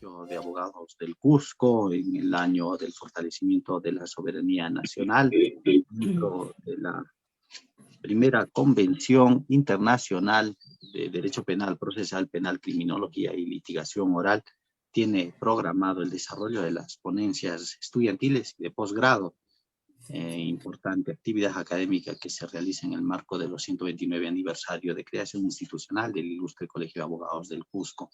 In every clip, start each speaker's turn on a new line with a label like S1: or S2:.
S1: Colegio de Abogados del Cusco en el año del fortalecimiento de la soberanía nacional, dentro de la primera Convención Internacional de Derecho Penal, Procesal Penal, Criminología y Litigación Oral, tiene programado el desarrollo de las ponencias estudiantiles y de posgrado, importante actividad académica que se realiza en el marco de los 129 aniversario de creación institucional del Ilustre Colegio de Abogados del Cusco.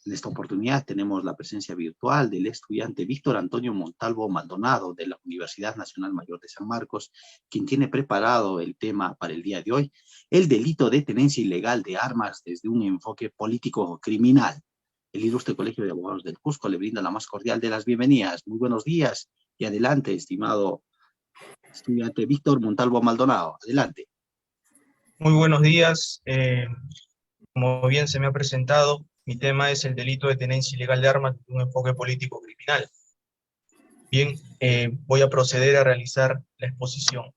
S1: En esta oportunidad tenemos la presencia virtual del estudiante Víctor Antonio Montalvo Maldonado de la Universidad Nacional Mayor de San Marcos, quien tiene preparado el tema para el día de hoy, el delito de tenencia ilegal de armas desde un enfoque político-criminal. El Ilustre Colegio de Abogados del Cusco le brinda la más cordial de las bienvenidas. Muy buenos días y adelante, estimado estudiante Víctor Montalvo Maldonado. Adelante.
S2: Muy buenos días. Como bien se me ha presentado, mi tema es el delito de tenencia ilegal de armas desde un enfoque político-criminal. Bien, voy a proceder a realizar la exposición.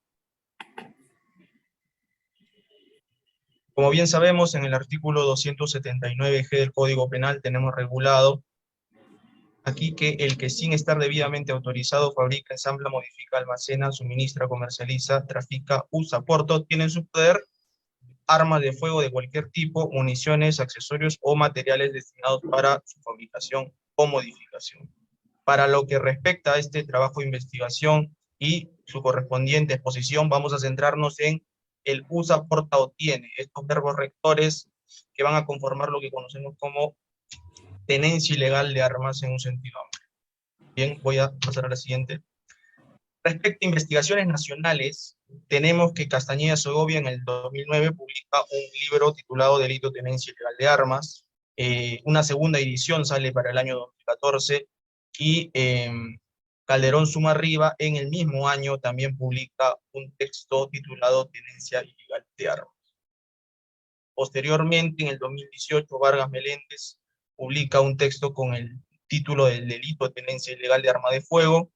S2: Como bien sabemos, en el artículo 279G del Código Penal tenemos regulado aquí que el que sin estar debidamente autorizado fabrica, ensambla, modifica, almacena, suministra, comercializa, trafica, usa, porta, tiene en su poder armas de fuego de cualquier tipo, municiones, accesorios o materiales destinados para su fabricación o modificación. Para lo que respecta a este trabajo de investigación y su correspondiente exposición, vamos a centrarnos en el usa, porta o tiene, estos verbos rectores que van a conformar lo que conocemos como tenencia ilegal de armas en un sentido amplio. Bien, voy a pasar a la siguiente. Respecto a investigaciones nacionales, tenemos que Castañeda Segovia en el 2009 publica un libro titulado Delito de Tenencia Ilegal de Armas. Una segunda edición sale para el año 2014 y Calderón Sumarriba en el mismo año también publica un texto titulado Tenencia Ilegal de Armas. Posteriormente, en el 2018, Vargas Meléndez publica un texto con el título del Delito de Tenencia Ilegal de Arma de Fuego,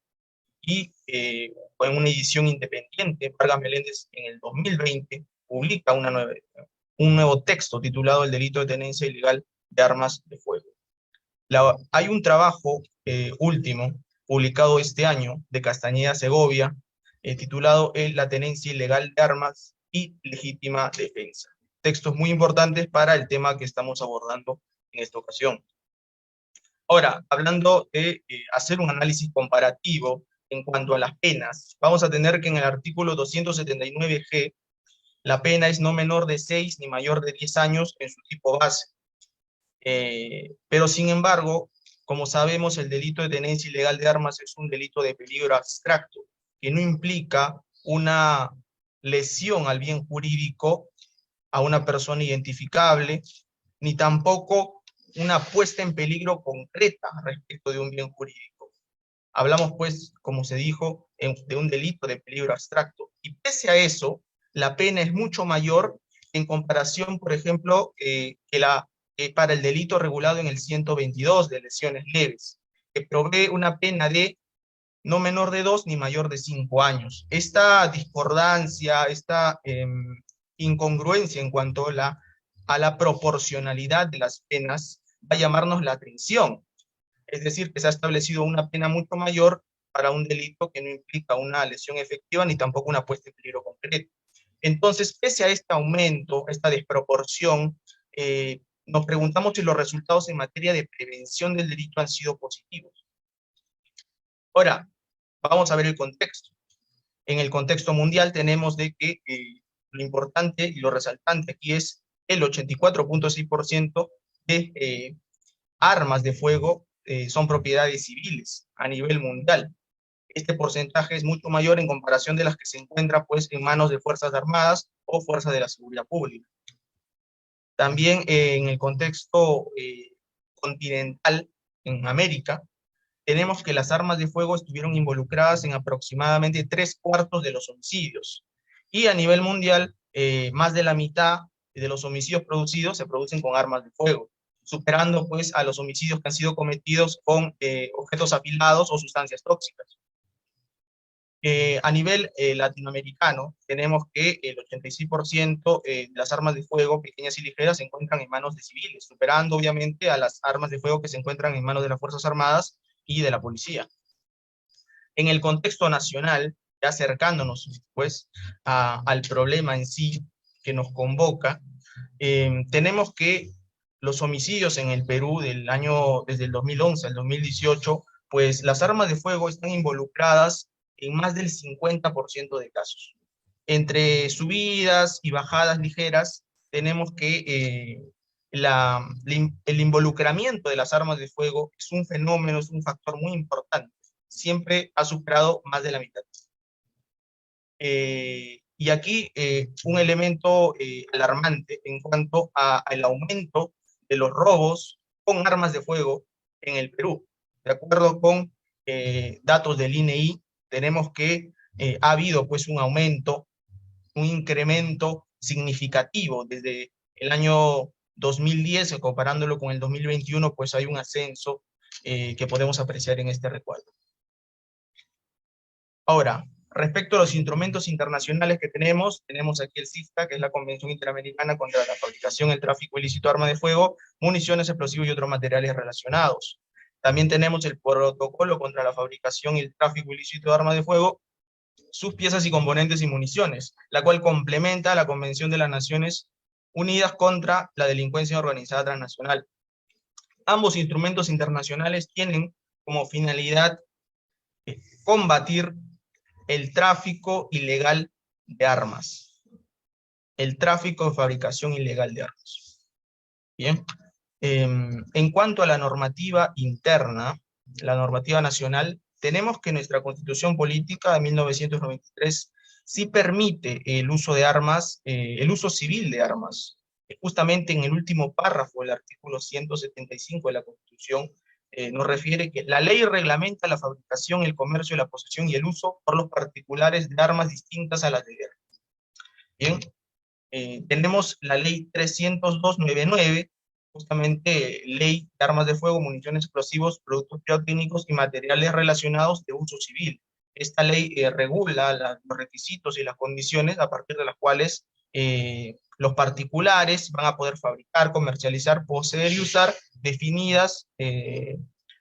S2: y en una edición independiente, Vargas Meléndez en el 2020 publica un nuevo texto titulado El delito de tenencia ilegal de armas de fuego. Hay un trabajo último, publicado este año, de Castañeda Segovia, titulado La tenencia ilegal de armas y legítima defensa. Textos muy importantes para el tema que estamos abordando en esta ocasión. Ahora, hablando de hacer un análisis comparativo en cuanto a las penas, vamos a tener que en el artículo 279G, la pena es no menor de 6 ni mayor de 10 años en su tipo base. Pero sin embargo, como sabemos, el delito de tenencia ilegal de armas es un delito de peligro abstracto, que no implica una lesión al bien jurídico a una persona identificable, ni tampoco una puesta en peligro concreta respecto de un bien jurídico. Hablamos, pues, como se dijo, de un delito de peligro abstracto. Y pese a eso, la pena es mucho mayor en comparación, por ejemplo, para el delito regulado en el 122 de lesiones leves, que provee una pena de no menor de 2 ni mayor de 5 años. Esta discordancia, esta incongruencia en cuanto a la proporcionalidad de las penas va a llamarnos la atención. Es decir, que se ha establecido una pena mucho mayor para un delito que no implica una lesión efectiva ni tampoco una puesta en peligro concreto. Entonces, pese a este aumento, esta desproporción, nos preguntamos si los resultados en materia de prevención del delito han sido positivos. Ahora, vamos a ver el contexto. En el contexto mundial tenemos de que lo importante y lo resaltante aquí es el 84.6% de armas de fuego son propiedades civiles a nivel mundial. Este porcentaje es mucho mayor en comparación de las que se encuentran, pues, en manos de Fuerzas Armadas o Fuerzas de la Seguridad Pública. También en el contexto continental, en América, tenemos que las armas de fuego estuvieron involucradas en aproximadamente 3/4 de los homicidios. Y a nivel mundial, más de la mitad de los homicidios producidos se producen con armas de fuego, superando, pues, a los homicidios que han sido cometidos con objetos afilados o sustancias tóxicas. A nivel latinoamericano, tenemos que el 86% de las armas de fuego pequeñas y ligeras se encuentran en manos de civiles, superando obviamente a las armas de fuego que se encuentran en manos de las Fuerzas Armadas y de la policía. En el contexto nacional, ya acercándonos pues al problema en sí que nos convoca, tenemos que los homicidios en el Perú desde el 2011 al 2018, pues las armas de fuego están involucradas en más del 50% de casos. Entre subidas y bajadas ligeras, tenemos que el involucramiento de las armas de fuego es un fenómeno, es un factor muy importante. Siempre ha superado más de la mitad. Y aquí un elemento alarmante en cuanto al aumento de los robos con armas de fuego en el Perú. De acuerdo con datos del INEI, tenemos que ha habido pues un aumento, un incremento significativo desde el año 2010, comparándolo con el 2021, pues hay un ascenso que podemos apreciar en este recuadro. Ahora, respecto a los instrumentos internacionales que tenemos aquí el CIFTA, que es la Convención Interamericana contra la Fabricación, el Tráfico Ilícito de Armas de Fuego, Municiones, Explosivos y otros materiales relacionados. También tenemos el Protocolo contra la Fabricación y el Tráfico Ilícito de Armas de Fuego, sus piezas y componentes y municiones, la cual complementa la Convención de las Naciones Unidas contra la Delincuencia Organizada Transnacional. Ambos instrumentos internacionales tienen como finalidad combatir el tráfico ilegal de armas, el tráfico de fabricación ilegal de armas. Bien, en cuanto a la normativa interna, la normativa nacional, tenemos que nuestra Constitución Política de 1993 sí permite el uso de armas, el uso civil de armas. Justamente en el último párrafo del artículo 175 de la Constitución nos refiere que la ley reglamenta la fabricación, el comercio, la posesión y el uso por los particulares de armas distintas a las de guerra. Bien, tenemos la ley 302/99, justamente ley de armas de fuego, municiones, explosivos, productos pirotécnicos y materiales relacionados de uso civil. Esta ley regula los requisitos y las condiciones a partir de las cuales los particulares van a poder fabricar, comercializar, poseer y usar definidas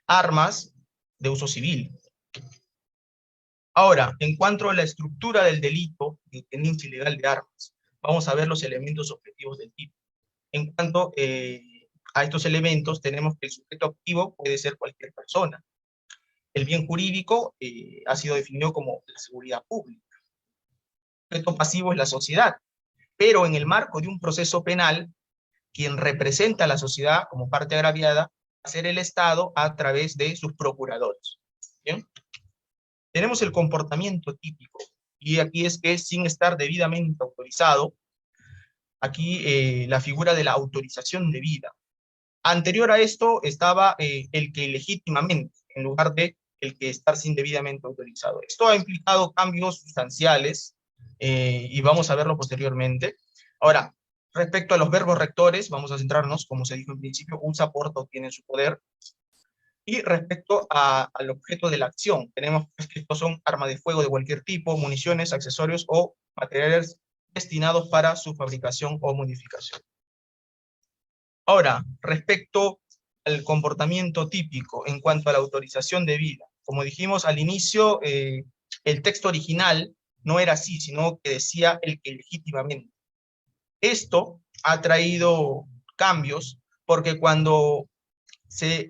S2: armas de uso civil. Ahora, en cuanto a la estructura del delito de tenencia ilegal de armas, vamos a ver los elementos objetivos del tipo. En cuanto a estos elementos, tenemos que el sujeto activo puede ser cualquier persona. El bien jurídico ha sido definido como la seguridad pública. El sujeto pasivo es la sociedad, pero en el marco de un proceso penal, quien representa a la sociedad como parte agraviada va a ser el Estado a través de sus procuradores. ¿Bien? Tenemos el comportamiento típico, y aquí es que sin estar debidamente autorizado, aquí la figura de la autorización debida. Anterior a esto estaba el que legítimamente, en lugar de el que estar sin debidamente autorizado. Esto ha implicado cambios sustanciales, y vamos a verlo posteriormente. Ahora, respecto a los verbos rectores, vamos a centrarnos, como se dijo en principio, usa, porta o tiene su poder. Y respecto al objeto de la acción, tenemos que estos son armas de fuego de cualquier tipo, municiones, accesorios o materiales destinados para su fabricación o modificación. Ahora, respecto al comportamiento típico en cuanto a la autorización debida, como dijimos al inicio, el texto original no era así, sino que decía el que legítimamente. Esto ha traído cambios, porque cuando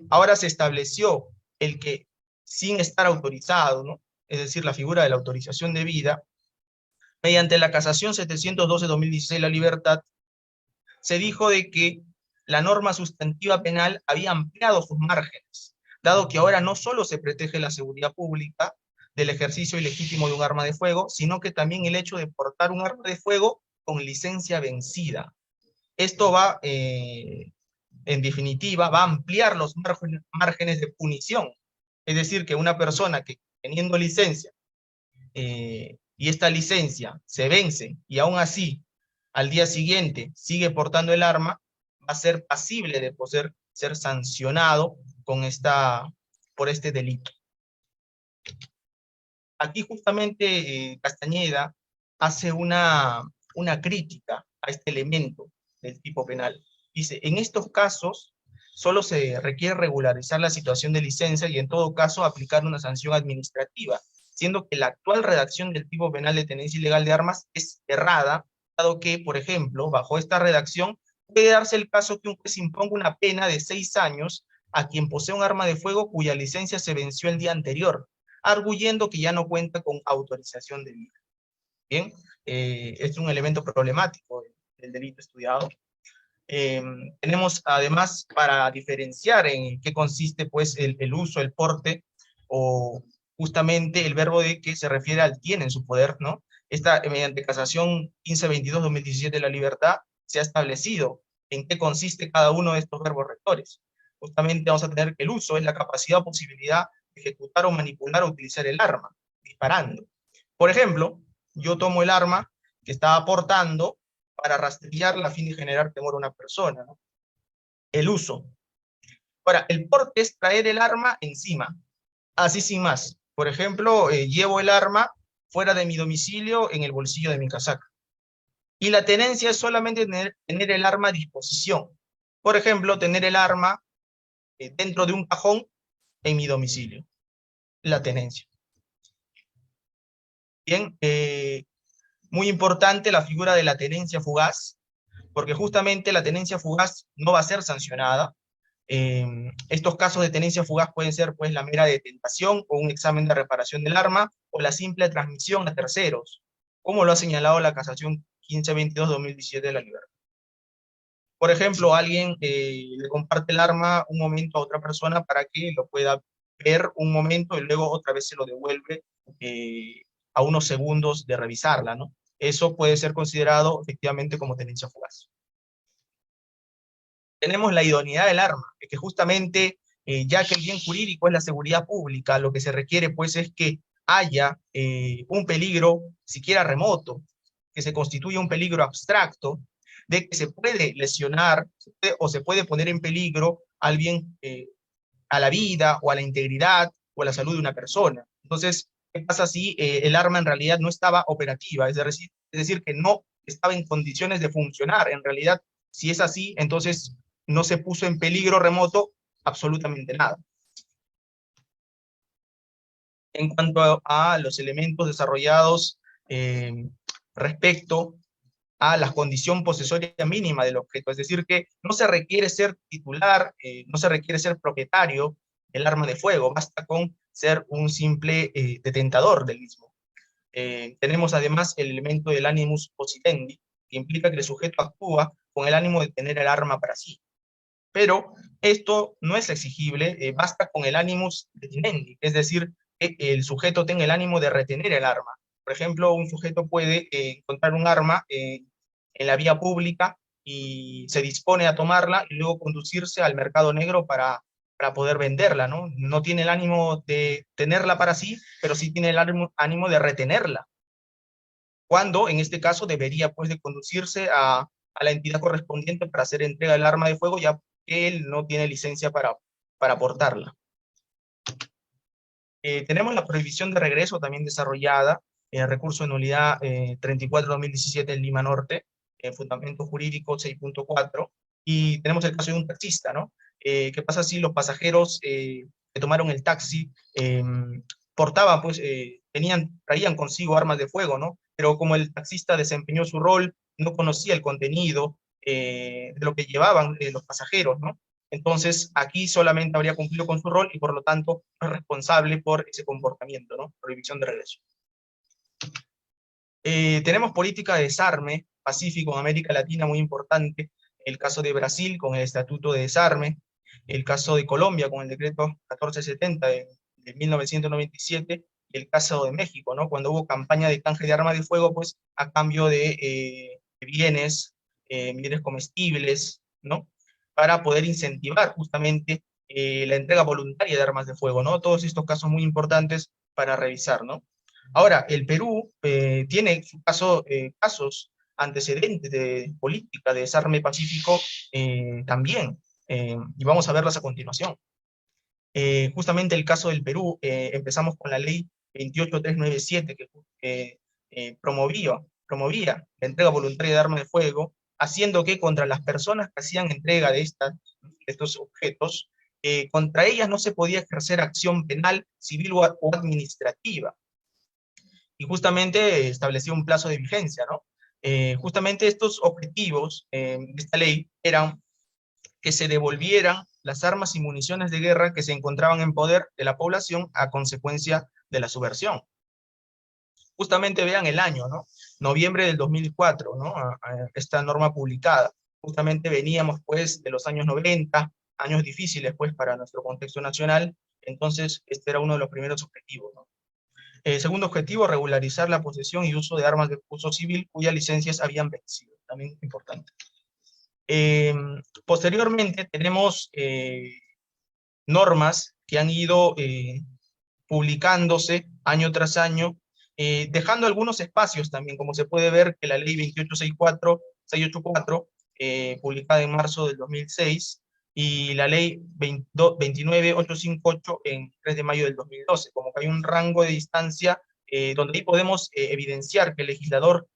S2: ahora se estableció el que sin estar autorizado, ¿no? Es decir, la figura de la autorización debida, mediante la casación 712/2016, la libertad, se dijo de que la norma sustantiva penal había ampliado sus márgenes, dado que ahora no solo se protege la seguridad pública del ejercicio ilegítimo de un arma de fuego, sino que también el hecho de portar un arma de fuego con licencia vencida. Esto va, en definitiva, va a ampliar los márgenes de punición. Es decir, que una persona que teniendo licencia, y esta licencia se vence, y aún así, al día siguiente, sigue portando el arma, va a ser pasible de poder ser sancionado por este delito. aquí justamente Castañeda hace una crítica a este elemento del tipo penal. Dice, en estos casos solo se requiere regularizar la situación de licencia y en todo caso aplicar una sanción administrativa, siendo que la actual redacción del tipo penal de tenencia ilegal de armas es errada, dado que, por ejemplo, bajo esta redacción puede darse el caso que un juez imponga una pena de 6 años a quien posee un arma de fuego cuya licencia se venció el día anterior, arguyendo que ya no cuenta con autorización debida. Bien, es un elemento problemático del delito estudiado. Tenemos además, para diferenciar en qué consiste pues el uso, el porte, o justamente el verbo de que se refiere al tiene en su poder, ¿no? Esta, mediante casación 1522-2017 de la libertad, se ha establecido en qué consiste cada uno de estos verbos rectores. Justamente vamos a tener que el uso es la capacidad o posibilidad de ejecutar o manipular o utilizar el arma, disparando. Por ejemplo, yo tomo el arma que estaba portando para rastrearla a fin de generar temor a una persona, ¿no? El uso. Ahora, el porte es traer el arma encima, así sin más. Por ejemplo, llevo el arma fuera de mi domicilio en el bolsillo de mi casaca. Y la tenencia es solamente tener el arma a disposición. Por ejemplo, tener el arma dentro de un cajón en mi domicilio. La tenencia. Bien, muy importante la figura de la tenencia fugaz, porque justamente la tenencia fugaz no va a ser sancionada. Estos casos de tenencia fugaz pueden ser pues la mera detentación o un examen de reparación del arma o la simple transmisión a terceros, como lo ha señalado la casación 1522-2017 de la libertad. Por ejemplo, alguien le comparte el arma un momento a otra persona para que lo pueda ver un momento y luego otra vez se lo devuelve a unos segundos de revisarla, ¿no? Eso puede ser considerado efectivamente como tenencia fugaz. Tenemos la idoneidad del arma, que justamente, ya que el bien jurídico es la seguridad pública, lo que se requiere pues es que haya un peligro siquiera remoto, que se constituya un peligro abstracto, de que se puede lesionar o se puede poner en peligro al bien, a la vida o a la integridad o a la salud de una persona. Entonces, ¿qué pasa si el arma en realidad no estaba operativa? Es decir, que no estaba en condiciones de funcionar. En realidad, si es así, entonces no se puso en peligro remoto absolutamente nada. En cuanto a los elementos desarrollados respecto a la condición posesoria mínima del objeto, es decir, que no se requiere ser titular, no se requiere ser propietario del arma de fuego, basta con ser un simple detentador del mismo. Tenemos además el elemento del animus possidendi, que implica que el sujeto actúa con el ánimo de tener el arma para sí. Pero esto no es exigible, basta con el animus detinendi, es decir, que el sujeto tenga el ánimo de retener el arma. Por ejemplo, un sujeto puede encontrar un arma en la vía pública y se dispone a tomarla y luego conducirse al mercado negro para poder venderla, ¿no? No tiene el ánimo de tenerla para sí, pero sí tiene el ánimo de retenerla. Cuando, en este caso, debería pues de conducirse a la entidad correspondiente para hacer entrega del arma de fuego, ya que él no tiene licencia para portarla. Tenemos la prohibición de regreso también desarrollada, recurso de nulidad 34-2017 en Lima Norte, fundamento jurídico 6.4, y tenemos el caso de un taxista, ¿no? ¿Qué pasa si los pasajeros que tomaron el taxi portaban, pues, traían consigo armas de fuego, ¿no? Pero como el taxista desempeñó su rol, no conocía el contenido de lo que llevaban los pasajeros, ¿no? Entonces, aquí solamente habría cumplido con su rol y por lo tanto no es responsable por ese comportamiento, ¿no? Prohibición de regreso. Tenemos política de desarme pacífico en América Latina muy importante, el caso de Brasil con el Estatuto de Desarme, el caso de Colombia con el decreto 1470 de 1997, y el caso de México, ¿no? Cuando hubo campaña de canje de armas de fuego, pues a cambio de bienes, bienes comestibles, ¿no? Para poder incentivar justamente la entrega voluntaria de armas de fuego, ¿no? Todos estos casos muy importantes para revisar, ¿no? Ahora, el Perú tiene casos antecedentes de política de desarme pacífico también, y vamos a verlas a continuación. Justamente el caso del Perú, empezamos con la ley 28397, que promovía la entrega voluntaria de armas de fuego, haciendo que contra las personas que hacían entrega de estos objetos, contra ellas no se podía ejercer acción penal, civil o administrativa. Y justamente establecía un plazo de vigencia, ¿no? Justamente estos objetivos de esta ley eran que se devolvieran las armas y municiones de guerra que se encontraban en poder de la población a consecuencia de la subversión. Justamente vean el año, ¿no? Noviembre del 2004, ¿no? Esta norma publicada. Justamente veníamos, pues, de los años 90, años difíciles, pues, para nuestro contexto nacional. Entonces, este era uno de los primeros objetivos, ¿no? Segundo objetivo, regularizar la posesión y uso de armas de uso civil cuyas licencias habían vencido. También importante. Posteriormente tenemos normas que han ido publicándose año tras año, dejando algunos espacios también, como se puede ver que la ley 28684, publicada en marzo del 2006, y la ley 29858 en 3 de mayo del 2012, como que hay un rango de distancia donde ahí podemos evidenciar que el legislador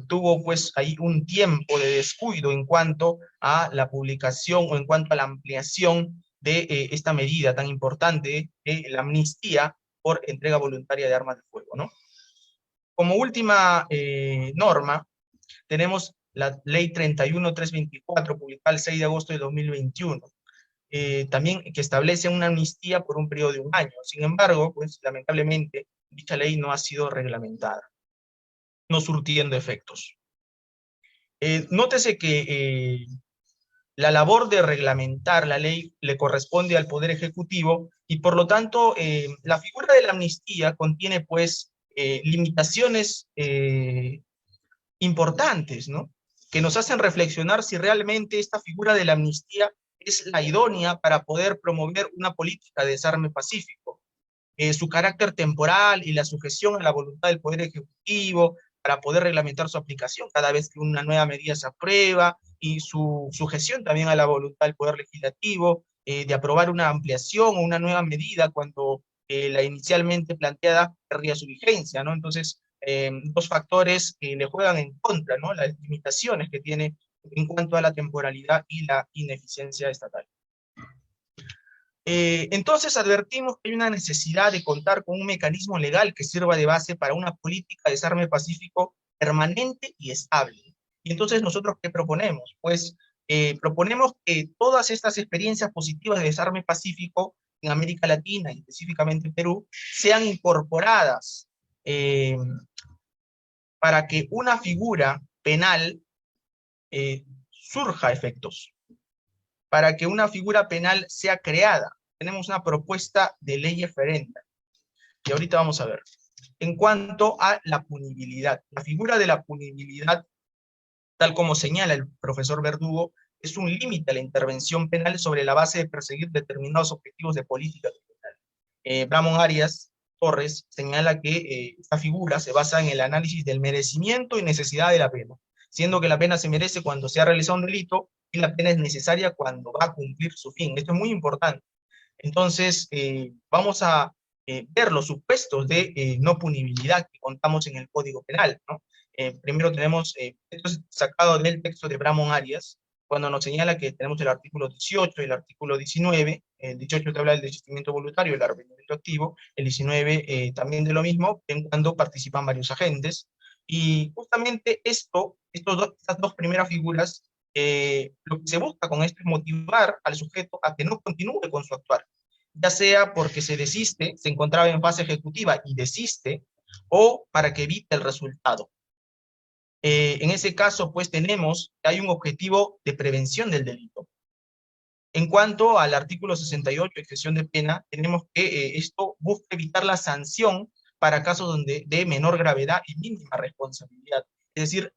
S2: tuvo pues ahí un tiempo de descuido en cuanto a la publicación o en cuanto a la ampliación de esta medida tan importante de la amnistía por entrega voluntaria de armas de fuego, ¿no? Como última norma, tenemos la ley 31324, publicada el 6 de agosto de 2021, también que establece una amnistía por un periodo de un año. Sin embargo, pues lamentablemente, dicha ley no ha sido reglamentada, no surtiendo efectos. Nótese que la labor de reglamentar la ley le corresponde al Poder Ejecutivo y por lo tanto la figura de la amnistía contiene pues limitaciones importantes, ¿no? Que nos hacen reflexionar si realmente esta figura de la amnistía es la idónea para poder promover una política de desarme pacífico. Su carácter temporal y la sujeción a la voluntad del Poder Ejecutivo para poder reglamentar su aplicación cada vez que una nueva medida se aprueba, y su sujeción también a la voluntad del Poder Legislativo, de aprobar una ampliación o una nueva medida cuando la inicialmente planteada perdía su vigencia, ¿no? Entonces, dos factores que le juegan en contra, ¿no? Las limitaciones que tiene en cuanto a la temporalidad y la ineficiencia estatal. Entonces advertimos que hay una necesidad de contar con un mecanismo legal que sirva de base para una política de desarme pacífico permanente y estable. Y entonces nosotros, ¿qué proponemos? Pues proponemos que todas estas experiencias positivas de desarme pacífico en América Latina y específicamente en Perú sean incorporadas para que una figura penal surja efectos, para que una figura penal sea creada. Tenemos una propuesta de ley referenda, y ahorita vamos a ver. En cuanto a la punibilidad, la figura de la punibilidad, tal como señala el profesor Verdugo, es un límite a la intervención penal sobre la base de perseguir determinados objetivos de política penal. Bramón Arias Torres señala que esta figura se basa en el análisis del merecimiento y necesidad de la pena, siendo que la pena se merece cuando se ha realizado un delito y la pena es necesaria cuando va a cumplir su fin. Esto es muy importante. Entonces, vamos a ver los supuestos de no punibilidad que contamos en el Código Penal, ¿no? Primero tenemos, esto es sacado del texto de Bramón Arias, cuando nos señala que tenemos el artículo 18 y el artículo 19, el 18 te habla del desistimiento voluntario, el arrepentimiento activo, el 19 también de lo mismo, en cuando participan varios agentes, y justamente estas dos primeras figuras, lo que se busca con esto es motivar al sujeto a que no continúe con su actuar, ya sea porque se desiste, se encontraba en fase ejecutiva y desiste, o para que evite el resultado. En ese caso, pues tenemos que hay un objetivo de prevención del delito. En cuanto al artículo 68, excepción de pena, tenemos que esto busca evitar la sanción para casos de menor gravedad y mínima responsabilidad, es decir,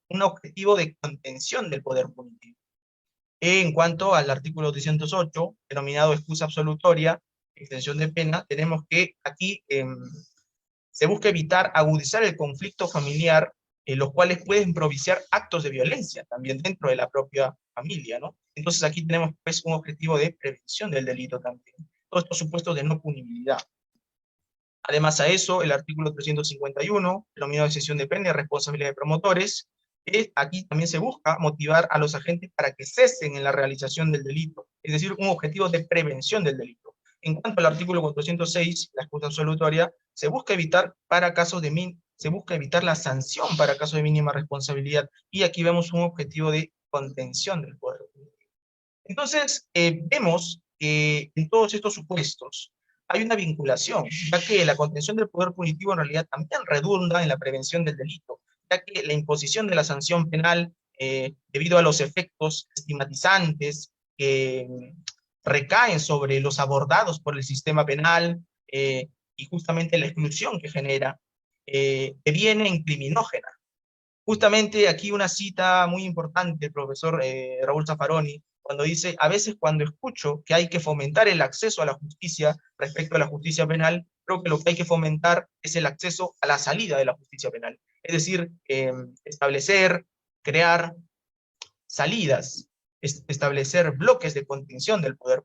S2: un objetivo de contención del poder punitivo. En cuanto al artículo 308, denominado excusa absolutoria, extensión de pena, tenemos que aquí se busca evitar agudizar el conflicto familiar, los cuales pueden propiciar actos de violencia también dentro de la propia familia, ¿no? Entonces aquí tenemos pues un objetivo de prevención del delito también. Todos estos supuestos de no punibilidad. Además a eso, el artículo 351, denominado exención de pena y responsabilidad de promotores, aquí también se busca motivar a los agentes para que cesen en la realización del delito, es decir, un objetivo de prevención del delito. En cuanto al artículo 406, la excusa absolutoria, se busca evitar la sanción para casos de mínima responsabilidad, y aquí vemos un objetivo de contención del poder público. Entonces, vemos que en todos estos supuestos hay una vinculación, ya que la contención del poder punitivo en realidad también redunda en la prevención del delito, ya que la imposición de la sanción penal, debido a los efectos estigmatizantes que recaen sobre los abordados por el sistema penal, y justamente la exclusión que genera, deviene incriminógena. Justamente aquí una cita muy importante del profesor Raúl Zaffaroni, cuando dice: a veces cuando escucho que hay que fomentar el acceso a la justicia respecto a la justicia penal, creo que lo que hay que fomentar es el acceso a la salida de la justicia penal. Es decir, establecer, crear salidas, establecer bloques de contención del poder.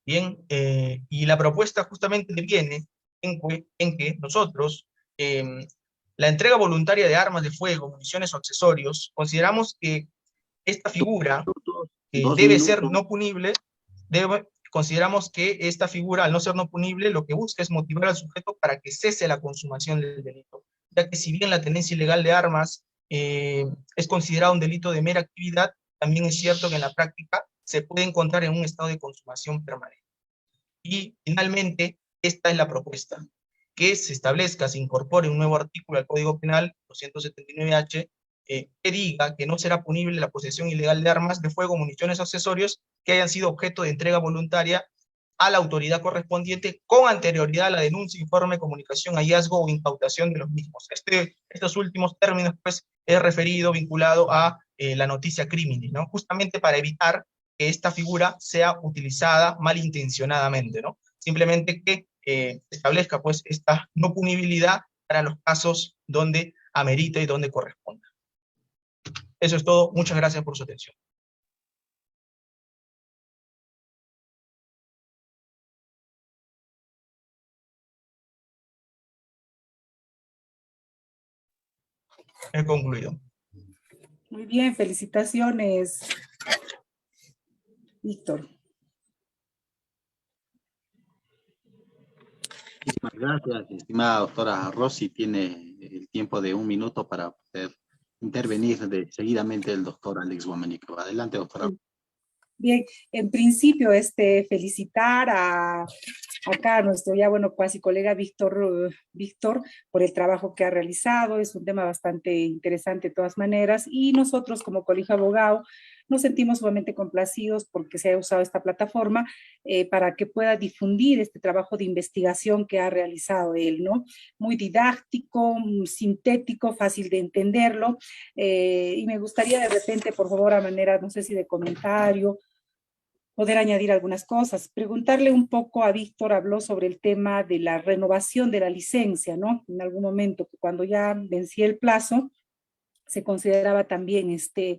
S2: Bien, y la propuesta justamente viene en que nosotros, la entrega voluntaria de armas de fuego, municiones o accesorios, consideramos que esta figura
S1: Dos
S2: debe ser
S1: minutos.
S2: no punible, consideramos que esta figura, al no ser no punible, lo que busca es motivar al sujeto para que cese la consumación del delito, ya que si bien la tenencia ilegal de armas es considerado un delito de mera actividad, también es cierto que en la práctica se puede encontrar en un estado de consumación permanente. Y finalmente, esta es la propuesta: que se establezca, se incorpore un nuevo artículo al Código Penal 279H, que diga que no será punible la posesión ilegal de armas de fuego, municiones o accesorios que hayan sido objeto de entrega voluntaria a la autoridad correspondiente con anterioridad a la denuncia, informe, comunicación, hallazgo o incautación de los mismos. Estos últimos términos, pues, es referido, vinculado a la noticia criminis, ¿no? Justamente para evitar que esta figura sea utilizada malintencionadamente, ¿no? Simplemente que establezca, pues, esta no punibilidad para los casos donde amerite y donde corresponda. Eso es todo. Muchas gracias por su atención. He concluido.
S3: Muy bien, felicitaciones, Víctor.
S1: Muchísimas gracias, estimada doctora Rossi. Tiene el tiempo de 1 minuto para poder intervenir seguidamente el doctor Alex Guamanico. Adelante, doctora.
S3: Bien, en principio, felicitar acá a nuestro ya, bueno, casi colega Víctor, por el trabajo que ha realizado. Es un tema bastante interesante de todas maneras, y nosotros como colegio abogado nos sentimos sumamente complacidos porque se ha usado esta plataforma para que pueda difundir este trabajo de investigación que ha realizado él, ¿no? Muy didáctico, sintético, fácil de entenderlo, y me gustaría de repente, por favor, a manera, no sé si de comentario, poder añadir algunas cosas. Preguntarle un poco a Víctor, habló sobre el tema de la renovación de la licencia, ¿no? En algún momento, cuando ya vencía el plazo, se consideraba también que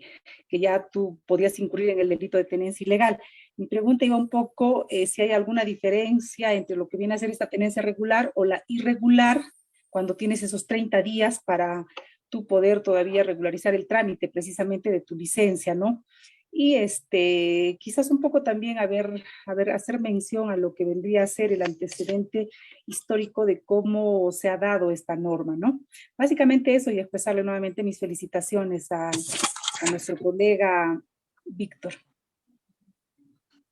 S3: ya tú podías incurrir en el delito de tenencia ilegal. Mi pregunta iba un poco si hay alguna diferencia entre lo que viene a ser esta tenencia regular o la irregular, cuando tienes esos 30 días para tú poder todavía regularizar el trámite precisamente de tu licencia, ¿no? Y quizás un poco también hacer mención a lo que vendría a ser el antecedente histórico de cómo se ha dado esta norma, ¿no? Básicamente eso, y expresarle nuevamente mis felicitaciones a nuestro colega Víctor.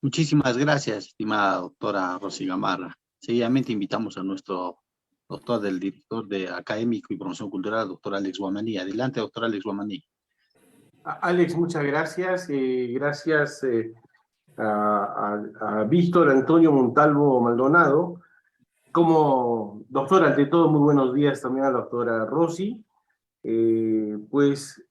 S1: Muchísimas gracias, estimada doctora Rosy Gamarra. Seguidamente invitamos a nuestro director de Académico y Promoción Cultural, doctor Alex Guamaní. Adelante, doctor Alex Guamaní.
S4: Alex, muchas gracias. Gracias a Víctor Antonio Montalvo Maldonado. Como doctora, ante todo, muy buenos días también a la doctora Rossi. Pues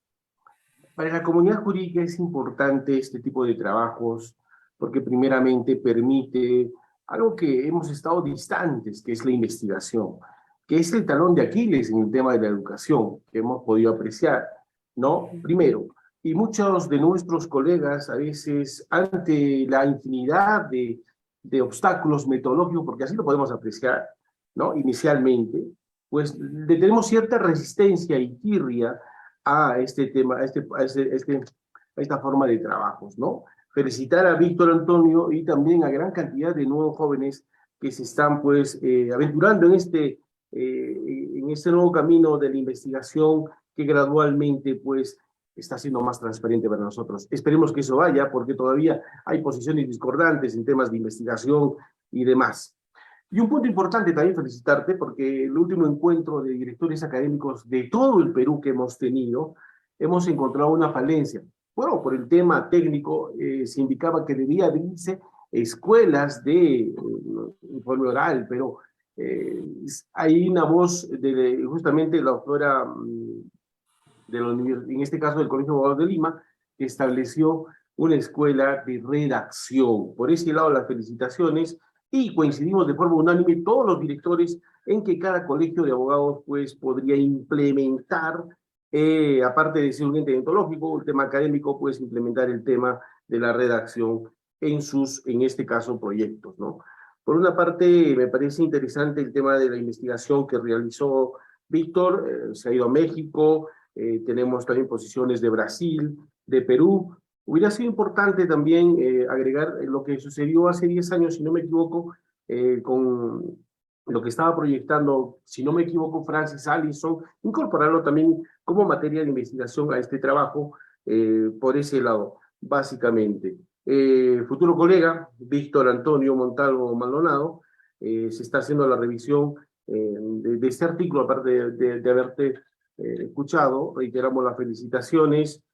S4: para la comunidad jurídica es importante este tipo de trabajos porque primeramente permite algo que hemos estado distantes, que es la investigación, que es el talón de Aquiles en el tema de la educación, que hemos podido apreciar, ¿no? Primero, y muchos de nuestros colegas a veces ante la infinidad de de obstáculos metodológicos, porque así lo podemos apreciar, ¿no? Inicialmente, pues le tenemos cierta resistencia y tirria a este tema, a esta forma de trabajos, ¿no? Felicitar a Víctor Antonio y también a gran cantidad de nuevos jóvenes que se están, pues, aventurando en este nuevo camino de la investigación que gradualmente, pues, está siendo más transparente para nosotros. Esperemos que eso vaya, porque todavía hay posiciones discordantes en temas de investigación y demás. Y un punto importante también felicitarte, porque el último encuentro de directores académicos de todo el Perú que hemos tenido, hemos encontrado una falencia. Bueno, por el tema técnico, se indicaba que debía abrirse escuelas de informe oral, pero hay una voz de justamente la doctora en este caso del Colegio de Abogados de Lima, que estableció una escuela de redacción. Por ese lado, las felicitaciones, y coincidimos de forma unánime todos los directores en que cada colegio de abogados pues podría implementar, aparte de ser un ente ontológico, el tema académico, pues implementar el tema de la redacción en este caso, proyectos, ¿no? Por una parte, me parece interesante el tema de la investigación que realizó Víctor, se ha ido a México, tenemos también posiciones de Brasil, de Perú. Hubiera sido importante también agregar lo que sucedió hace 10 años, si no me equivoco, con lo que estaba proyectando, si no me equivoco, Francis Allison, incorporarlo también como materia de investigación a este trabajo, por ese lado, básicamente. Futuro colega, Víctor Antonio Montalvo Maldonado, se está haciendo la revisión de este artículo, aparte de haberte escuchado. Reiteramos las felicitaciones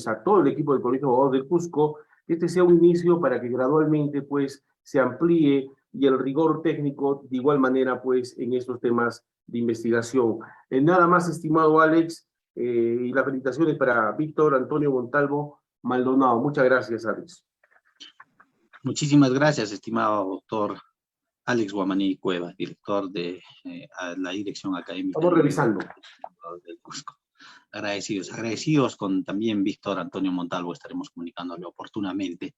S4: a todo el equipo del Colegio de Abogados del Cusco, que este sea un inicio para que gradualmente pues se amplíe y el rigor técnico de igual manera pues en estos temas de investigación. Nada más, estimado Alex, y las felicitaciones para Víctor Antonio Montalvo Maldonado. Muchas gracias, Alex.
S1: Muchísimas gracias, estimado doctor Alex Guamaní Cueva, director de la Dirección Académica.
S4: Estamos revisando.
S1: Del Cusco. Agradecidos con también Víctor Antonio Montalvo, estaremos comunicándole oportunamente